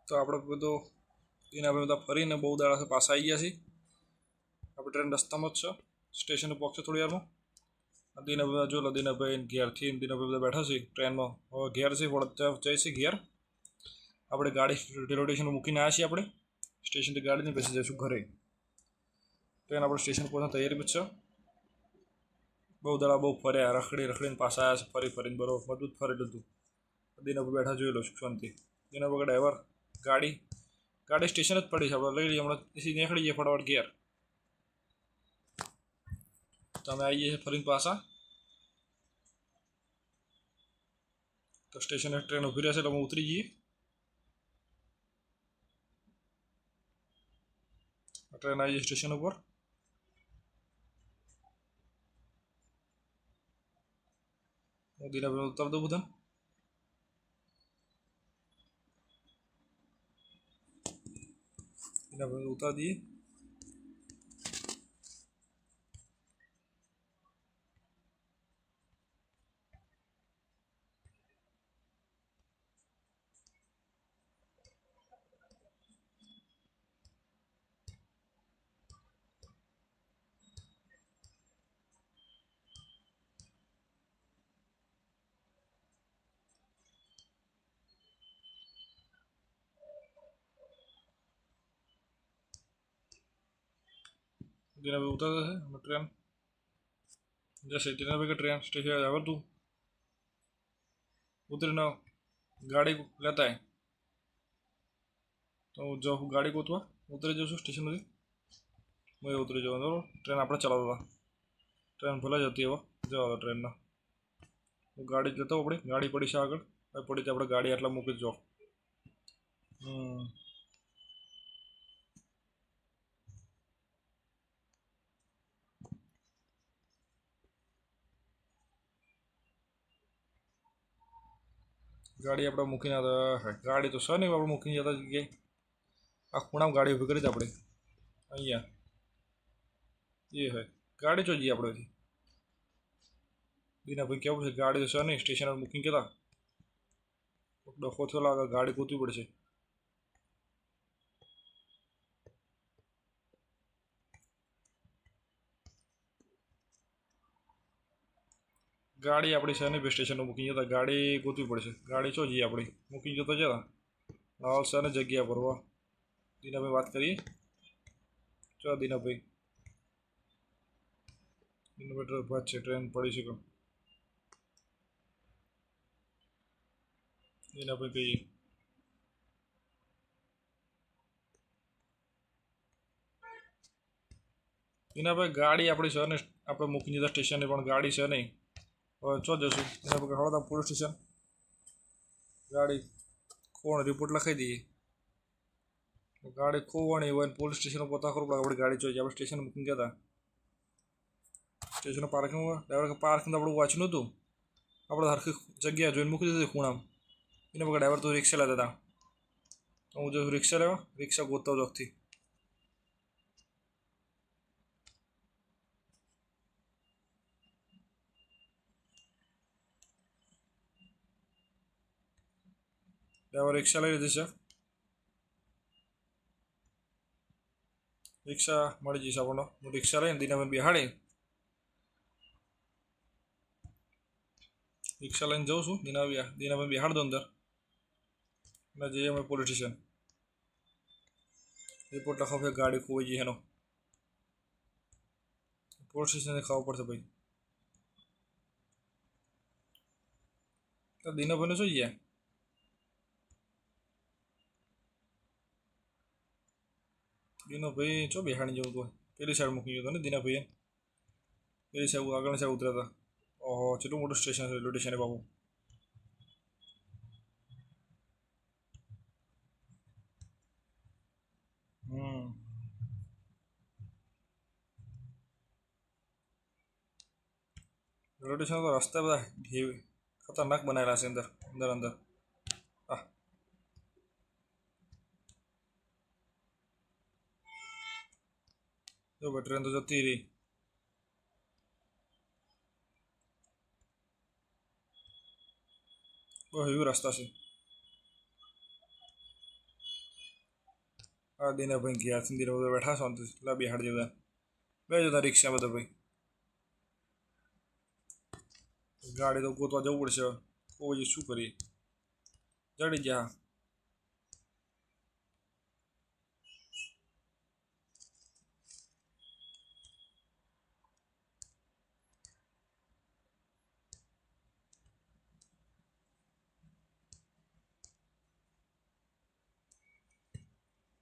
તો આપણે બધું એના બધા ફરીને બહુ દાડા પાછા આવી ગયા છીએ. આપણે ટ્રેન રસ્તામાં જ છે, સ્ટેશન પહોંચશે થોડી વારમાં. દીનાભાઈ જો લો, દીનાભાઈ ઘેરથી દીનાભાઈ બધા બેઠા છે ટ્રેનમાં. હવે ઘેર છે વડોદરા જઈશે ઘેર. આપણે ગાડી રેલવે સ્ટેશન મૂકીને આવ્યા છીએ. આપણે સ્ટેશનથી ગાડીને બેસી જઈશું ઘરે. ટ્રેન આપણે સ્ટેશન પહોંચવાની તૈયારી છે. બહુ દાડા બહુ ફર્યા, રખડીને પાછા આવ્યા છે, ફરીને બરોબર મજબૂત ફરી લીધું. દીનાભાઈ બેઠા જોઈ લો શાંતિ. દીનાભાઈ ડ્રાઈવર ગાડી સ્ટેશન જ પડી છે, આપણે લઈ લઈએ હમણાં. નીકળી જઈએ ફટાફટ ઘેર. તો અમે આવી જઈએ ફરીને પાછા. તો સ્ટેશને ટ્રેન ઊભી રહેશે એટલે અમે ઉતરી જઈએ. ટ્રેન આવી જઈએ સ્ટેશન ઉપર. હું દીનાભાઈ ઉતાર દઉં બધા. દીનાભાઈ ઉતાર દઈએ. દીનાભાઈ ઉતારતા છે ટ્રેન જશે. દીનાભાઈ કે ટ્રેન સ્ટેશન આવે તું ઉતરીને ગાડી લેતા હોય તો હું જાઉં ગાડી ગોતવા. ઉતરી જશું સ્ટેશનમાંથી. હું એ ઉતરી જવાનું બરાબર. ટ્રેન આપણે ચલાવતા ટ્રેન ભલે જતી હવે જવા દો ટ્રેનના. હું ગાડી જ લેતો આપણે. ગાડી પડી છે આગળ, પડી તો આપણે ગાડી આટલા મૂકી જ જાઓ. ગાડી આપણે મૂકીને ગાડી તો સર નહીં આપણે મૂકીને જતા જગ્યાએ. આ ખૂણામાં ગાડી ઊભી કરી હતી આપણે અહીંયા. એ હોય ગાડી જો જઈએ આપણે. દીનાભાઈ કેવું છે ગાડી તો સર નહીં સ્ટેશન મૂકીને કહેતા ડખો થયો લાગે, ગાડી ગોતવી પડશે. ગાડી આપણી સર નહીં સ્ટેશન મૂકીને જતા, ગાડી ગોતવી પડશે. ગાડી ચો જઈએ આપણી મૂકીને જતો જતા લાલ સર જગ્યા પર. વાહ દીનાભાઈ વાત કરીએ. ચો દીનાભાઈ વાત છે. ટ્રેન પડી છે દીનાભાઈ કહીએ. દીનાભાઈ ગાડી આપણી સર ને આપણે મૂકીને જતા સ્ટેશને, પણ ગાડી છે નહીં. હવે ચો જશું દીનાભાઈ? Halvad police station. ગાડી કોણ રિપોર્ટ લખાઈ દઈએ. ગાડી ખોવાણી હોય ને પોલીસ સ્ટેશન પતા કરવું પડે. આપણે ગાડી જોઈએ આપણે સ્ટેશન મૂકીને ગયા હતા. સ્ટેશન પાર્કિંગ ડ્રાઈવર પાર્કિંગ તો આપણું વાંચ્યું નહોતું. આપણે હરખી જગ્યા જોઈને મૂકી દીધી ખૂણામાં. એના પર ડ્રાઈવર તો રિક્ષા લેતા હતા. હું જો રિક્ષા લેવા રિક્ષા ગોતતા જોગથી. ડ્રાઈવર રિક્ષા લઈ લીધી છે. રિક્ષા મળી જઈશ આપણને. હું રિક્ષા લઈને દીનાભાઈ બિહાડી રિક્ષા લઈને જાઉં છું. દીનાભાઈ બિહાડ દો અંદર અને જઈએ અમે પોલીસ સ્ટેશન. રિપોર્ટ લખાવ ગાડી ખોવાઈ જઈએ એનો. પોલીસ સ્ટેશને ખાવું પડશે ભાઈ. તો દીનાભાઈને શું ગયા? દીનાભાઈ ચો બિહાડી જવું તો પેલી સાઈડ મૂકી ગયો હતો ને દીનાભાઈએ. પેલી સાઈડ આગળની સાઈડ ઉતર્યા હતા. ઓહો કેટલું મોટું station railway station Babu. Railway station તો રસ્તા બધા ખતરનાક બનાવેલા છે અંદર. હા જો ભાઈ ટ્રેન તો જતી રહી. બહુ એવી રસ્તા છે. દિનાભાઈ ગયા દિના બધા બેઠા શાંતિ લા બિહાડ જેવા બેજો તા રિક્ષા બધા ભાઈ ગાડી તો ગોતવા જવું પડશે પછી શું કરીએ જડી જા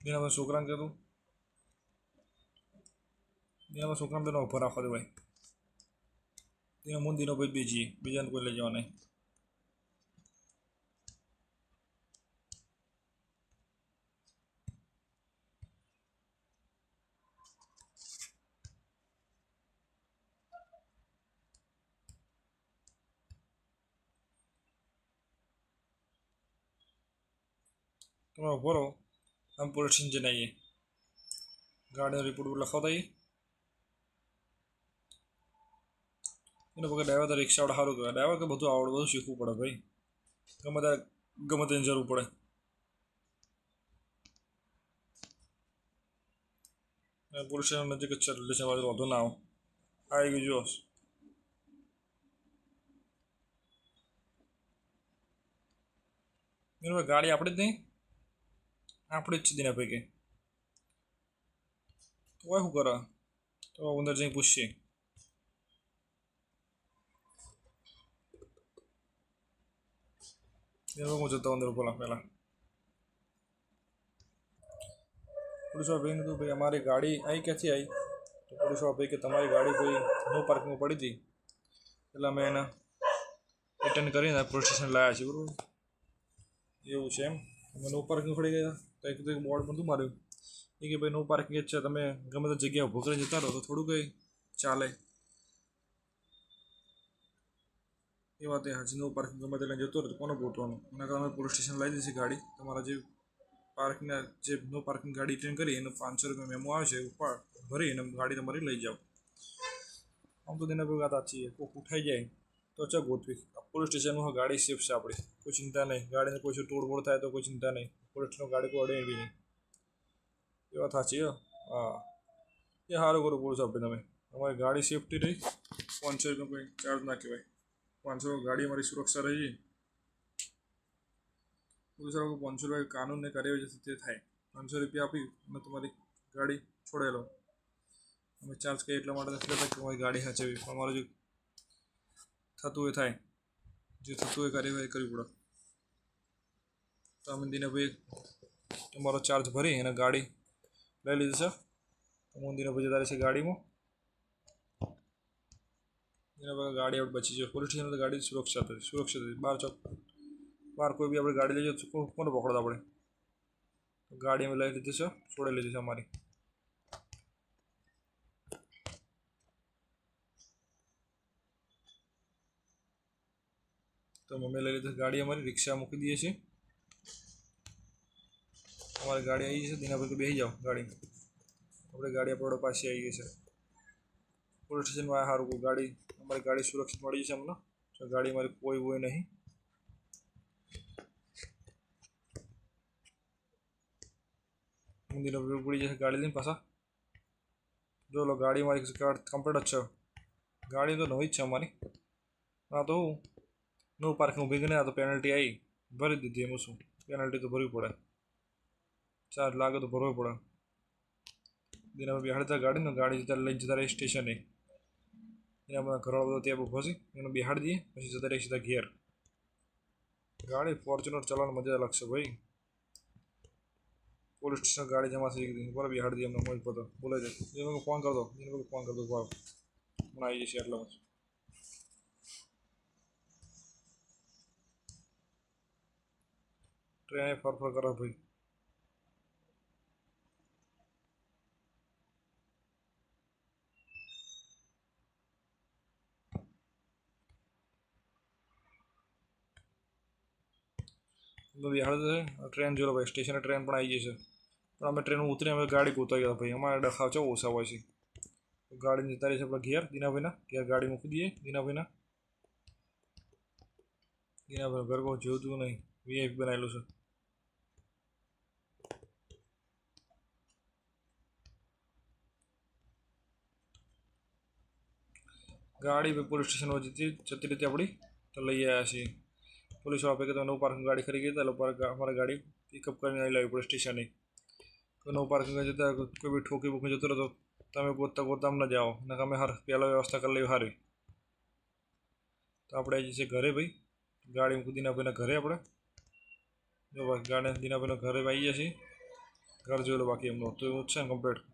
દિનાભાઈ છોકરાને કહેતું દિનાભાઈ છોકરાને તો ઉભો રાખવા દે ભાઈ દિના હું દિનો ભાઈ બીજી બીજાને કોઈ લઈ જવા નહીં તમે ઉભો રહો આમ પોલીસ સ્ટેશન જઈને આવીએ ગાડીનો રિપોર્ટ લખવા દઈએ એને વગર ડ્રાઈવર તો રિક્ષાવાળા સારું કહેવાય ડ્રાઈવર કે બધું આવડે બધું શીખવું પડે ભાઈ ગમે તેની જરૂર પડે પોલીસ સ્ટેશન નજીક જ છે એટલે બાજુ વાંધો ના આવે આવી ગયું જો ગાડી આપણે જ નહીં આપણે જ છે દિના ભાઈ કે શું કરે તો અંદર જઈને પૂછશે હું જતો અંદર બોલા પહેલાં પોલીસવાળા ભાઈને કીધું ભાઈ અમારી ગાડી આવી ક્યાંથી આવી તો પોલીસવાળા ભાઈ કે તમારી ગાડી કોઈ નો પાર્કિંગમાં પડી હતી એટલે અમે એને રિટર્ન કરીને પોલીસ સ્ટેશન લાવ્યા છીએ બરાબર એવું છે એમ અમે નો પાર્કિંગ પડી ગયા તો એક કીધું બોર્ડ બધું માર્યું એ કે ભાઈ નો પાર્કિંગ જ છે તમે ગમે તે જગ્યાએ ઊભો કરીને જતા રહો તો થોડું કંઈ ચાલે એ વાત હાજી નો પાર્કિંગ ગમે તે જતો રહે કોને ગોતવાનું એના કારણે અમે પોલીસ સ્ટેશન લાવી દીધી ગાડી તમારા જે પાર્કિંગના જે નો પાર્કિંગ ગાડી રિટર્ન કરી એનો 500 રૂપિયા મેમો આવે છે ઉપર ભરી અને ગાડી તમારી લઈ જાઓ આમ તો તેના પર વાત સાચી છે કોક ઉઠાઈ જાય તો ચા ગોતવી પોલીસ સ્ટેશનમાં ગાડી સેફ છે આપણી કોઈ ચિંતા નહીં ગાડીને કોઈ તોડફોડ થાય તો કોઈ ચિંતા નહીં પોલીસ સ્ટેશન ગાડી કોઈ અડે એવી નહીં એ વાત સાચી હા એ સારું કરું પોલીસ આપણે તમે તમારી ગાડી સેફટી રહી 500 રૂપિયા કોઈ ચાર્જ ના કહેવાય 500 ગાડી અમારી સુરક્ષા રહી પોલીસ 500 રૂપિયા કાનૂનને કાર્યવાહી તે થાય 500 રૂપિયા આપી અને તમારી ગાડી છોડેલો અમે ચાર્જ કરીએ એટલા માટે નથી કરતા કે તમારી ગાડી સાચવી અમારું જે થતું એ થાય જે થતું એ કાર્યવાહી કરવી પડે તો અમે દિનાભાઈ તમારો ચાર્જ ભરી અને ગાડી લઈ લીધી છે તો હું દિનાભાઈ જતા રહેશે ગાડીમાં દિનાભાઈ ગાડી આપણે બચી જાય પોલીસ સ્ટેશન ગાડી સુરક્ષિત હતી બહાર કોઈ બી આપણે ગાડી લઈ જઈએ તો કોને પકડતા આપણે ગાડી અમે લઈ લીધી છે છોડી લીધી છે અમારી તો મમ્મી લઈ લીધી ગાડી અમારી રિક્ષા મૂકી દઈએ છીએ અમારી ગાડી આવી છે દિનાભાઈ બેસી જાઓ ગાડી આપણે ગાડી આપણે પાસે આવી ગઈ છે પોલીસ સ્ટેશનમાં સારું ગાડી અમારી ગાડી સુરક્ષિત મળી જશે અમને તો ગાડી મારી કોઈ હોય નહીં દિનાભાઈ પડી જશે ગાડી લઈને પાછા જો લો ગાડી મારી કમ્પ્લીટ જ છે ગાડી તો નવી જ છે અમારી હા તો હું નો પાર્કિંગ ઊભી કરીને આ તો પેનલ્ટી આવી ભરી દીધી એમાં શું પેનલ્ટી તો ભરવી પડે ચાર્જ લાગે તો ભરવો પડે દિનાભાઈ બિહાડતા ગાડીને ગાડી જતા લઈ જતા રહે સ્ટેશને એના બધા ઘરવાળા બધા ત્યાં ભોસી એને બિહાડી દઈએ પછી જતા રહી સીધા ઘેર ગાડી ફોર્ચ્યુનર ચલાવવાની મજા અલગ છે ભાઈ પોલીસ સ્ટેશન ગાડી જમા થઈ ગઈ બરાબર બિહાડી દઈએ અમને મોજ પતો બોલાઈ જાય એને ફોન કરી દો એને ફોન કરી દો ભાવ મને આવી જશે એટલા જ ટ્રેને ફર કરે ભાઈ બિહાડ ટ્રેન જોડો ભાઈ સ્ટેશને ટ્રેન પણ આવી જશે પણ અમે ટ્રેન ઉતરી અમે ગાડી ગોતાવી ગયા ભાઈ અમારા ડખા ચો ઓછા હોય છે ગાડી જતા રહી છે આપણે ઘેર દિનાભાઈના ઘેર ગાડી મૂકી દઈએ દિનાભાઈ ઘર બહુ જોતું નહીં વીઆઈપી બનાવેલું છે ગાડી ભાઈ પોલીસ સ્ટેશન જતી રીતે આપણી તો લઈ આવ્યા છીએ. પોલીસ વાળા કે તમે નો પાર્કિંગ ગાડી ખરી ગઈ તો અમારે ગાડી પિકઅપ કરીને આવી લાવી પોલીસ સ્ટેશને. તો નો પાર્કિંગ જતા કોઈ બી ઠોકી બુકી જતો રહો તો તમે ગોતતા અમને જાઓ ને અમે પહેલાં વ્યવસ્થા કરી લઈએ સારી. તો આપણે આવી જઈએ ઘરે ભાઈ, ગાડી દીનાભાઈના ઘરે આપણે જો ભાઈ ગાડી દીનાભાઈના ઘરે આવી ગયા છીએ. ઘર જોઈ લો બાકી એમનું તો એવું જ છે ને કમ્પ્લીટ.